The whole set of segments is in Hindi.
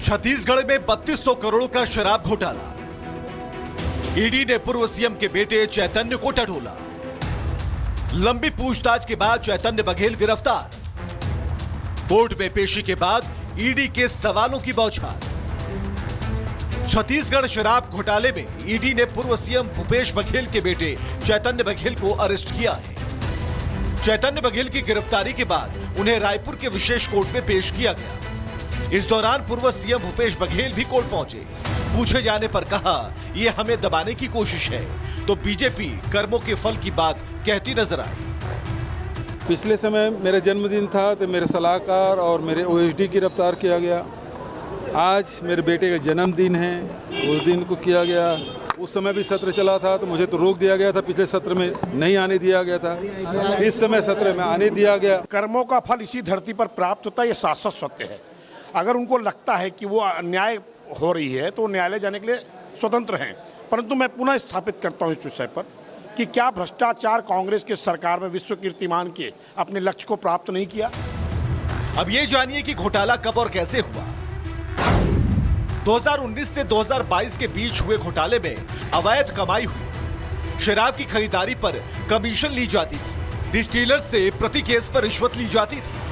छत्तीसगढ़ में 3200 करोड़ का शराब घोटाला। ईडी ने पूर्व सीएम के बेटे चैतन्य को टटोला। लंबी पूछताछ के बाद चैतन्य बघेल गिरफ्तार। कोर्ट में पेशी के बाद ईडी के सवालों की बौछार। छत्तीसगढ़ शराब घोटाले में ईडी ने पूर्व सीएम भूपेश बघेल के बेटे चैतन्य बघेल को अरेस्ट किया है। चैतन्य बघेल की गिरफ्तारी के बाद उन्हें रायपुर के विशेष कोर्ट में पेश किया गया। इस दौरान पूर्व सीएम भूपेश बघेल भी कोर्ट पहुंचे। पूछे जाने पर कहा, ये हमें दबाने की कोशिश है, तो बीजेपी कर्मों के फल की बात कहती नजर आई। पिछले समय मेरा जन्मदिन था तो मेरे सलाहकार और मेरे ओएसडी गिरफ्तार किया गया। आज मेरे बेटे का जन्मदिन है, उस दिन को किया गया। उस समय भी सत्र चला था तो मुझे तो रोक दिया गया था, पिछले सत्र में नहीं आने दिया गया था। इस समय सत्र में आने दिया गया। कर्मों का फल इसी धरती पर प्राप्त होता है, ये शाश्वत सत्य है। अगर उनको लगता है कि वो अन्याय हो रही है तो न्यायालय जाने के लिए स्वतंत्र हैं, परंतु मैं पुनः स्थापित करता हूं इस विषय पर कि क्या भ्रष्टाचार कांग्रेस की सरकार में विश्व कीर्तिमान के अपने लक्ष्य को प्राप्त नहीं किया। अब ये जानिए कि घोटाला कब और कैसे हुआ। 2019 से 2022 के बीच हुए घोटाले में अवैध कमाई हुई। शराब की खरीदारी पर कमीशन ली जाती थी। डिस्टिलर से प्रति केस पर रिश्वत ली जाती थी।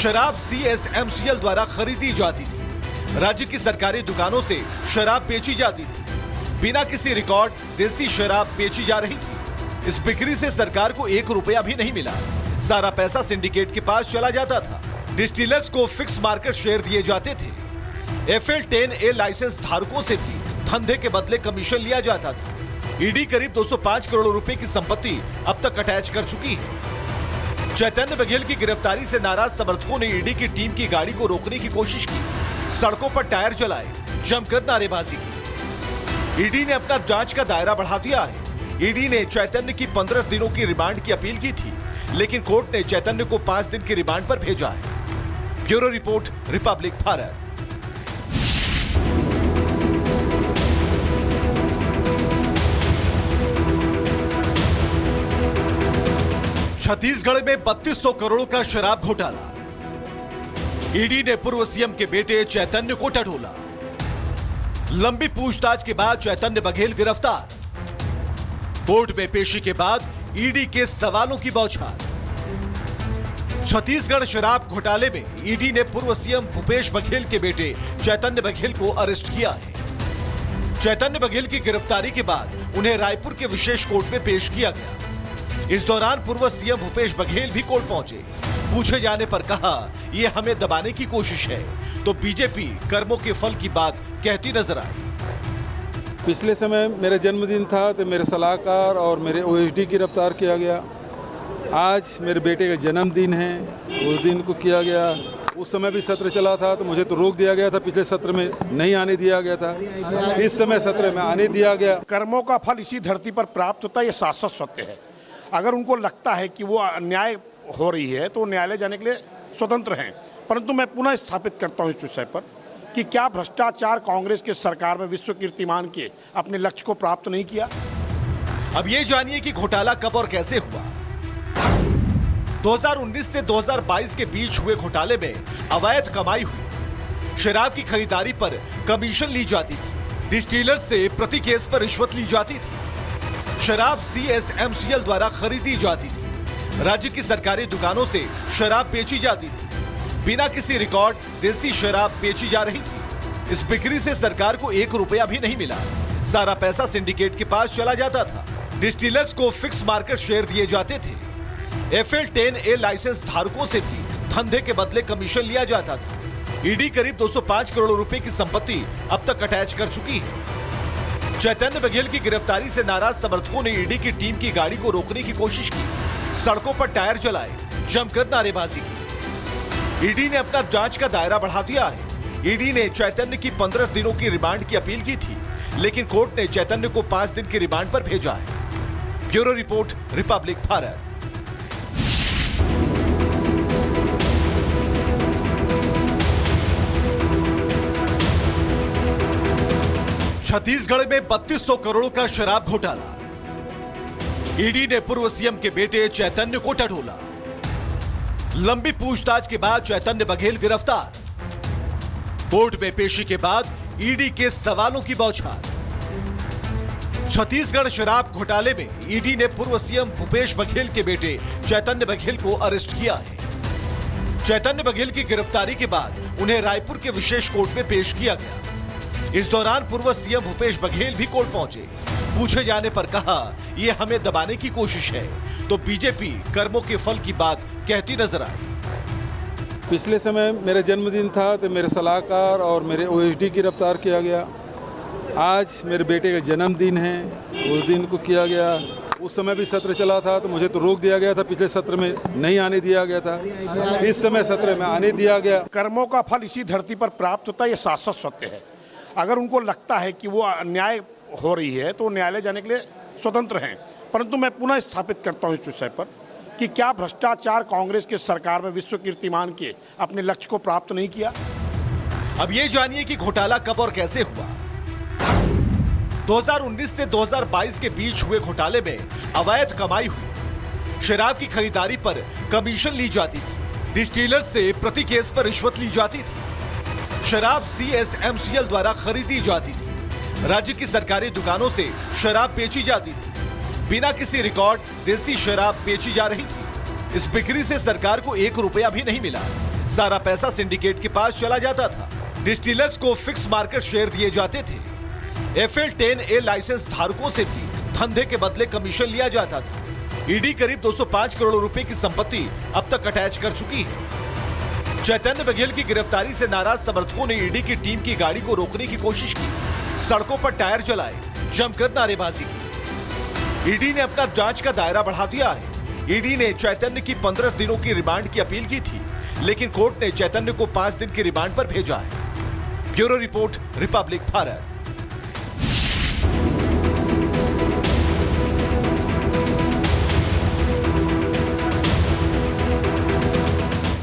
शराब CSMCL द्वारा खरीदी जाती थी। राज्य की सरकारी दुकानों से शराब बेची जाती थी। बिना किसी रिकॉर्ड देसी शराब बेची जा रही थी। इस बिक्री से सरकार को 1 रुपया भी नहीं मिला। सारा पैसा सिंडिकेट के पास चला जाता था। डिस्टिलर्स को फिक्स मार्केट शेयर दिए जाते थे। FL10A लाइसेंस धारकों से भी धंधे के बदले कमीशन लिया जाता था। ईडी करीब 205 करोड़ रुपए की संपत्ति अब तक अटैच कर चुकी है। चैतन्य बघेल की गिरफ्तारी से नाराज समर्थकों ने ईडी की टीम की गाड़ी को रोकने की कोशिश की। सड़कों पर टायर जलाए, जमकर नारेबाजी की। ईडी ने अपना जांच का दायरा बढ़ा दिया है। ईडी ने चैतन्य की 15 दिनों की रिमांड की अपील की थी, लेकिन कोर्ट ने चैतन्य को 5 दिन की रिमांड पर भेजा है। Bureau report, Republic Bharat. Chhattisgarh में 3200 करोड़ का शराब घोटाला। ईडी ने पूर्व सीएम के बेटे चैतन्य को टटोला। लंबी पूछताछ के बाद चैतन्य बघेल गिरफ्तार। कोर्ट में पेशी के बाद ईडी के सवालों की बौछार। छत्तीसगढ़ शराब घोटाले में ईडी ने पूर्व सीएम भूपेश बघेल के बेटे चैतन्य बघेल को अरेस्ट किया है। चैतन्य बघेल की गिरफ्तारी के बाद उन्हें रायपुर के विशेष कोर्ट में पेश किया गया। इस दौरान पूर्व सीएम भूपेश बघेल भी कोर्ट पहुंचे। पूछे जाने पर कहा, ये हमें दबाने की कोशिश है, तो बीजेपी कर्मों के फल की बात कहती नजर आई। पिछले समय मेरा जन्मदिन था तो मेरे सलाहकार और मेरे ओएसडी गिरफ्तार किया गया। आज मेरे बेटे का जन्मदिन है, उस दिन को किया गया। उस समय भी सत्र चला था तो मुझे तो रोक दिया गया था, पिछले सत्र में नहीं आने दिया गया था। इस समय सत्र में आने दिया गया। कर्मों का फल इसी धरती पर प्राप्त होता है, ये शाश्वत सत्य है। अगर उनको लगता है कि वो अन्याय हो रही है तो न्यायालय जाने के लिए स्वतंत्र हैं, परंतु मैं पुनः स्थापित करता हूं इस विषय पर कि क्या भ्रष्टाचार कांग्रेस की सरकार में विश्व कीर्तिमान के अपने लक्ष्य को प्राप्त नहीं किया। अब ये जानिए कि घोटाला कब और कैसे हुआ। 2019 से 2022 के बीच हुए घोटाले में अवैध कमाई हुई। शराब की खरीदारी पर कमीशन ली जाती थी। डिस्टिलर से प्रति केस पर रिश्वत ली जाती थी। शराब CSMCL द्वारा खरीदी जाती थी। राज्य की सरकारी दुकानों से शराब बेची जाती थी। बिना किसी रिकॉर्ड देसी शराब बेची जा रही थी। इस बिक्री से सरकार को 1 रुपया भी नहीं मिला। सारा पैसा सिंडिकेट के पास चला जाता था। डिस्टिलर्स को फिक्स मार्केट शेयर दिए जाते थे। FL10A लाइसेंस धारकों से भी धंधे के बदले कमीशन लिया जाता था। ईडी करीब 205 करोड़ रुपए की संपत्ति अब तक अटैच कर चुकी है। चैतन्य बघेल की गिरफ्तारी से नाराज समर्थकों ने ईडी की टीम की गाड़ी को रोकने की कोशिश की। सड़कों पर टायर जलाए, जमकर नारेबाजी की। ईडी ने अपना जांच का दायरा बढ़ा दिया है। ईडी ने चैतन्य की 15 दिनों की रिमांड की अपील की थी, लेकिन कोर्ट ने चैतन्य को 5 दिन की रिमांड पर भेजा है। Bureau report, Republic Bharat. Chhattisgarh में 3200 करोड़ का शराब घोटाला। ईडी ने पूर्व सीएम के बेटे चैतन्य को टटोला। लंबी पूछताछ के बाद चैतन्य बघेल गिरफ्तार। कोर्ट में पेशी के बाद ईडी के सवालों की बौछार। छत्तीसगढ़ शराब घोटाले में ईडी ने पूर्व सीएम भूपेश बघेल के बेटे चैतन्य बघेल को अरेस्ट किया है। चैतन्य बघेल की गिरफ्तारी के बाद उन्हें रायपुर के विशेष कोर्ट में पेश किया गया। इस दौरान पूर्व सीएम भूपेश बघेल भी कोर्ट पहुंचे। पूछे जाने पर कहा, ये हमें दबाने की कोशिश है, तो बीजेपी कर्मों के फल की बात कहती नजर आई। पिछले समय मेरा जन्मदिन था तो मेरे सलाहकार और मेरे ओएसडी गिरफ्तार किया गया। आज मेरे बेटे का जन्मदिन है, उस दिन को किया गया। उस समय भी सत्र चला था तो मुझे तो रोक दिया गया था, पिछले सत्र में नहीं आने दिया गया था। इस समय सत्र में आने दिया गया। कर्मों का फल इसी धरती पर प्राप्त होता है, ये शाश्वत सत्य है। अगर उनको लगता है कि वो अन्याय हो रही है तो न्यायालय जाने के लिए स्वतंत्र हैं। परंतु मैं पुनः स्थापित करता हूं इस विषय पर कि क्या भ्रष्टाचार कांग्रेस की सरकार में विश्व कीर्तिमान के अपने लक्ष्य को प्राप्त नहीं किया। अब ये जानिए कि घोटाला कब और कैसे हुआ। 2019 से 2022 के बीच हुए घोटाले में अवैध कमाई हुई। शराब की खरीदारी पर कमीशन ली जाती थी। डिस्टिलर से प्रति केस पर रिश्वत ली जाती थी। शराब CSMCL द्वारा खरीदी जाती थी। राज्य की सरकारी दुकानों से शराब बेची जाती थी। बिना किसी रिकॉर्ड देसी शराब बेची जा रही थी। इस बिक्री से सरकार को 1 रुपया भी नहीं मिला। सारा पैसा सिंडिकेट के पास चला जाता था। डिस्टिलर्स को फिक्स मार्केट शेयर दिए जाते थे। FL10A लाइसेंस धारकों से भी धंधे के बदले कमीशन लिया जाता था। ईडी करीब 205 करोड़ रुपए की संपत्ति अब तक अटैच कर चुकी है। चैतन्य बघेल की गिरफ्तारी से नाराज समर्थकों ने ईडी की टीम की गाड़ी को रोकने की कोशिश की। सड़कों पर टायर जलाए, जमकर नारेबाजी की। ईडी ने अपना जांच का दायरा बढ़ा दिया है। ईडी ने चैतन्य की 15 दिनों की रिमांड की अपील की थी, लेकिन कोर्ट ने चैतन्य को 5 दिन की रिमांड पर भेजा है। Bureau report, Republic Bharat.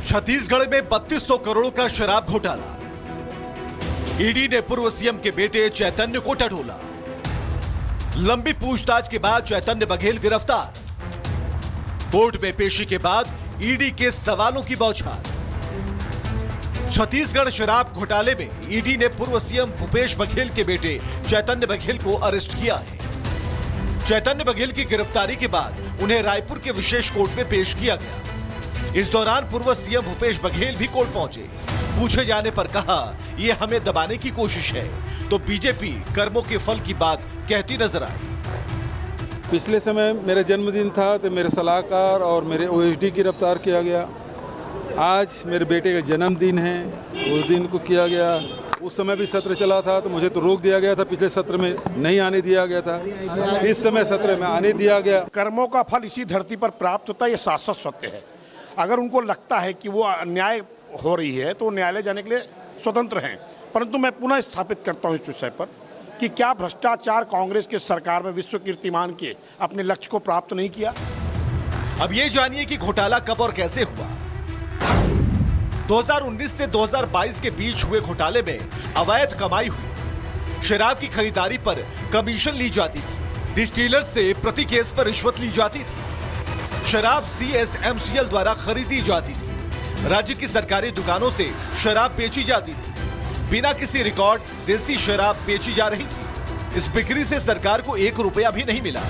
Chhattisgarh में 3200 करोड़ का शराब घोटाला। ईडी ने पूर्व सीएम के बेटे चैतन्य को टटोला। लंबी पूछताछ के बाद चैतन्य बघेल गिरफ्तार। कोर्ट में पेशी के बाद ईडी के सवालों की बौछार। छत्तीसगढ़ शराब घोटाले में ईडी ने पूर्व सीएम भूपेश बघेल के बेटे चैतन्य बघेल को अरेस्ट किया है। चैतन्य बघेल की गिरफ्तारी के बाद उन्हें रायपुर के विशेष कोर्ट में पेश किया गया। इस दौरान पूर्व सीएम भूपेश बघेल भी कोर्ट पहुंचे। पूछे जाने पर कहा, ये हमें दबाने की कोशिश है, तो बीजेपी कर्मों के फल की बात कहती नजर आई। पिछले समय मेरा जन्मदिन था तो मेरे सलाहकार और मेरे ओएसडी गिरफ्तार किया गया। आज मेरे बेटे का जन्मदिन है, उस दिन को किया गया। उस समय भी सत्र चला था तो मुझे तो रोक दिया गया था, पिछले सत्र में नहीं आने दिया गया था। इस समय सत्र में आने दिया गया। कर्मों का फल इसी धरती पर प्राप्त होता है, ये शाश्वत सत्य है। अगर उनको लगता है कि वो अन्याय हो रही है तो न्यायालय जाने के लिए स्वतंत्र हैं। परंतु मैं पुनः स्थापित करता हूं इस विषय पर कि क्या भ्रष्टाचार कांग्रेस की सरकार में विश्व कीर्तिमान के अपने लक्ष्य को प्राप्त नहीं किया। अब ये जानिए कि घोटाला कब और कैसे हुआ। 2019 से 2022 के बीच हुए घोटाले में अवैध कमाई हुई। शराब की खरीदारी पर कमीशन ली जाती थी। डिस्टिलर से प्रति केस पर रिश्वत ली जाती थी। शराब CSMCL द्वारा खरीदी जाती थी। राज्य की सरकारी दुकानों से शराब बेची जाती थी। बिना किसी रिकॉर्ड देसी शराब बेची जा रही थी। इस बिक्री से सरकार को 1 रुपया भी नहीं मिला।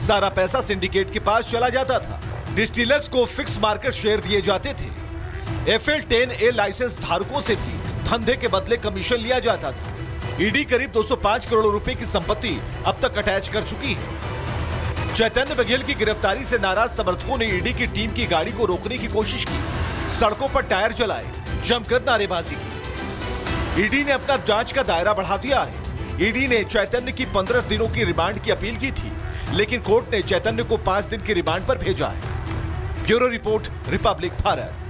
सारा पैसा सिंडिकेट के पास चला जाता था। डिस्टिलर्स को फिक्स मार्केट शेयर दिए जाते थे। FL10A लाइसेंस धारकों से भी धंधे के बदले कमीशन लिया जाता था। ईडी करीब 205 करोड़ रुपए की संपत्ति अब तक अटैच कर चुकी है। चैतन्य बघेल की गिरफ्तारी से नाराज समर्थकों ने ईडी की टीम की गाड़ी को रोकने की कोशिश की। सड़कों पर टायर जलाए, जमकर नारेबाजी की। ईडी ने अपना जांच का दायरा बढ़ा दिया है। ईडी ने चैतन्य की 15 दिनों की रिमांड की अपील की थी, लेकिन कोर्ट ने चैतन्य को 5 दिन की रिमांड पर भेजा है। Bureau report, Republic Bharat.